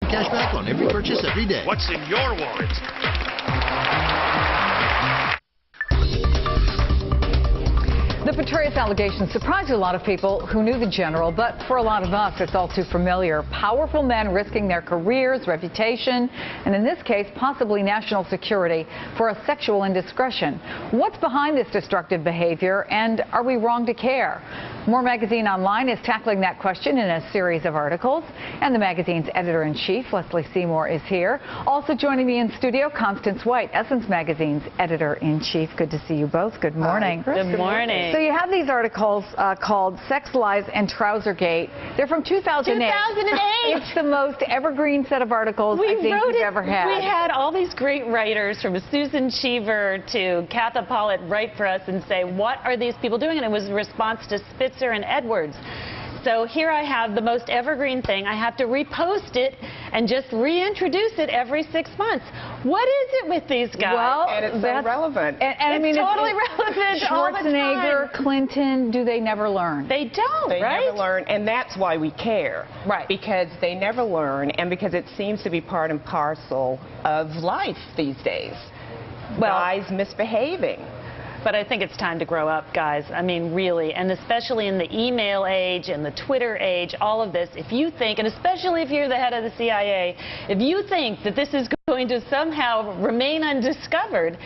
cash back on every purchase every day. What's in your wallet? The Petraeus allegations surprised a lot of people who knew the general, but for a lot of us, it's all too familiar. Powerful men risking their careers, reputation, and in this case, possibly national security for a sexual indiscretion. What's behind this destructive behavior, and are we wrong to care? More Magazine Online is tackling that question in a series of articles, and the magazine's editor-in-chief, Lesley Seymour, is here. Also joining me in studio, Constance White, Essence Magazine's editor-in-chief. Good to see you both. Good morning. Good morning. So you have these articles called Sex, Lies, and Trousergate. They're from 2008. 2008! It's the most evergreen set of articles I think you've ever had. We had all these great writers, from Susan Cheever to Katha Pollitt, write for us and say, what are these people doing? And it was a response to Spitzer and Edwards. So here I have the most evergreen thing. I have to repost it and just reintroduce it every 6 months. What is it with these guys? Well, and it's so relevant. And I mean, totally relevant all the Schwarzenegger, time. Clinton, do they never learn? They don't, They right? never learn, and that's why we care. Right. Because they never learn, and because it seems to be part and parcel of life these days. Well, guys misbehaving. But I think it's time to grow up, guys. I mean, really, and especially in the email age and the Twitter age, all of this, if you think, and especially if you're the head of the CIA, if you think that this is going to somehow remain undiscovered,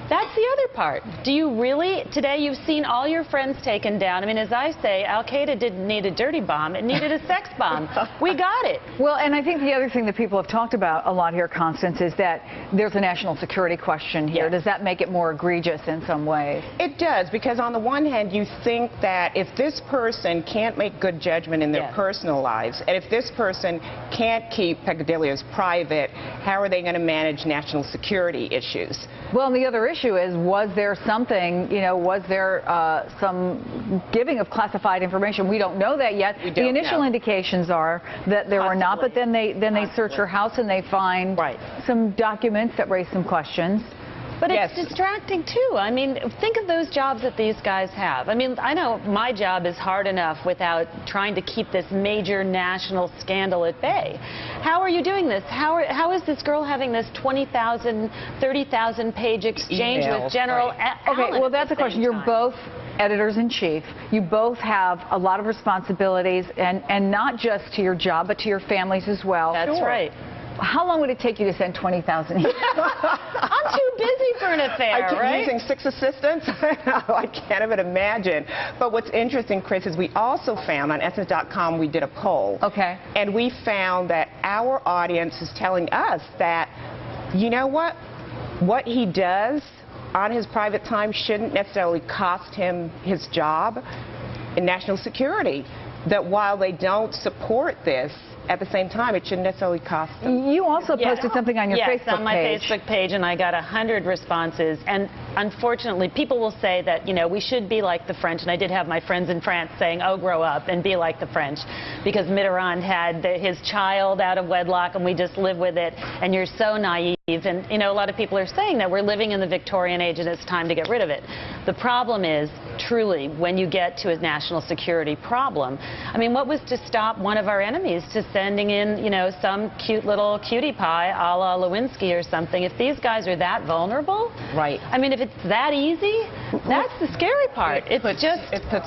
that's the other part. Do you really? Today you've seen all your friends taken down. I mean, as I say, Al-Qaeda didn't need a dirty bomb. It needed a sex bomb. We got it. Well, and I think the other thing that people have talked about a lot here, Constance, is that there's a national security question here. Yes. Does that make it more egregious in some ways? It does, because on the one hand, you think that if this person can't make good judgment in their Yes. personal lives, and if this person can't keep peccadilloes private, how are they going to manage national security issues? Well, and the other issue is, was there something, was there some giving of classified information? We don't know that yet. We don't the initial know. indications are that there were not, but then they search your house and they find some documents that raise some questions. But Yes. it's distracting, too. I mean, think of those jobs that these guys have. I mean, I know my job is hard enough without trying to keep this major national scandal at bay. How are you doing this? How is this girl having this 20,000, 30,000-page exchange Emails, with General right. Allen? Okay, well, that's a question. You're both editors-in-chief. You both have a lot of responsibilities, and not just to your job, but to your families as well. That's right. How long would it take you to send 20,000 emails? I'm too busy for an affair, I keep right? using 6 assistants. I can't even imagine. But what's interesting, Chris, is we also found on Essence.com, we did a poll. Okay. And we found that our audience is telling us that, you know what? What he does on his private time shouldn't necessarily cost him his job in national security. That while they don't support this, at the same time, it shouldn't necessarily cost them. You also posted something on your Facebook page. Yes, on my Facebook page, and I got 100 responses. And unfortunately, people will say that, we should be like the French. And I did have my friends in France saying, oh, grow up and be like the French. Because Mitterrand had his child out of wedlock, and we just live with it. And you're so naive. And, a lot of people are saying that we're living in the Victorian age and it's time to get rid of it. The problem is, truly, when you get to a national security problem, I mean, what was to stop one of our enemies to sending in, some cute little cutie pie a la Lewinsky or something? If these guys are that vulnerable, Right. I mean, if it's that easy, that's the scary part. It puts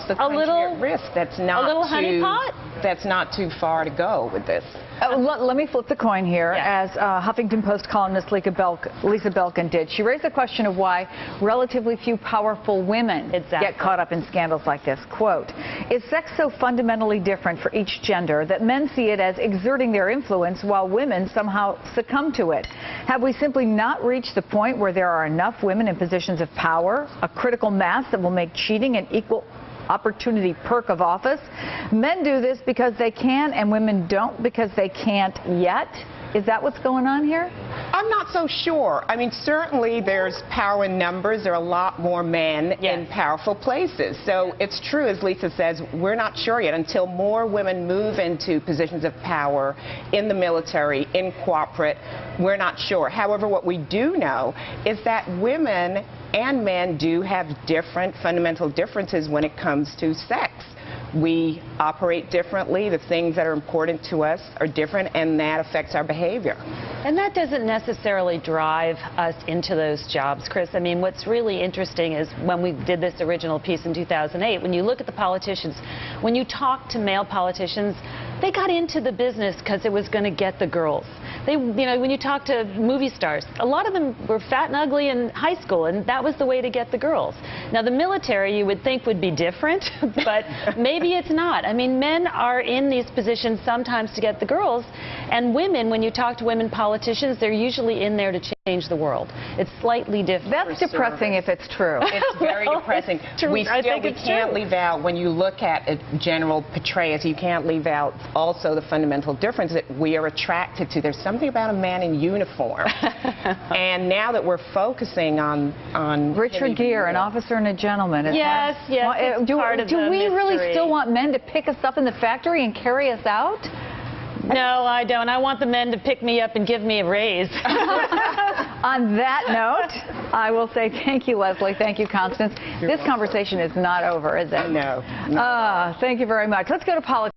the a little at risk. That's not a little honeypot. That's not too far to go with this. Let me flip the coin here, Yes. as Huffington Post columnist Lisa Belkin did. She raised the question of why relatively few powerful women get caught up in scandals like this. Quote, is sex so fundamentally different for each gender that men see it as exerting their influence while women somehow succumb to it? Have we simply not reached the point where there are enough women in positions of power, a critical mass that will make cheating an equal opportunity perk of office? Men do this because they can, and women don't because they can't yet. Is that what's going on here? I'm not so sure. I mean, certainly there's power in numbers. There are a lot more men in powerful places. So it's true, as Lisa says, we're not sure yet until more women move into positions of power in the military, in corporate. We're not sure. However, what we do know is that women and men do have different fundamental differences when it comes to sex. We operate differently. The things that are important to us are different, and that affects our behavior. And that doesn't necessarily drive us into those jobs, Chris. I mean, what's really interesting is when we did this original piece in 2008, when you look at the politicians, when you talk to male politicians, they got into the business because it was going to get the girls. They, you know, when you talk to movie stars, a lot of them were fat and ugly in high school, and that was the way to get the girls. Now, the military, you would think, would be different, but maybe it's not. I mean, men are in these positions sometimes to get the girls, and women, when you talk to women politicians, they're usually in there to change the world. It's slightly different. That's depressing if it's true. It's very depressing. We can't leave out, when you look at General Petraeus, you can't leave out also the fundamental difference that we are attracted to. There's something about a man in uniform. And now that we're focusing on Richard Gere, an officer and a gentleman. Yes, yes. Do we really still want men to pick us up in the factory and carry us out? No, I don't. I want the men to pick me up and give me a raise. On that note, I will say thank you, Lesley. Thank you, Constance. This conversation is not over, is it? No. Thank you very much. Let's go to politics.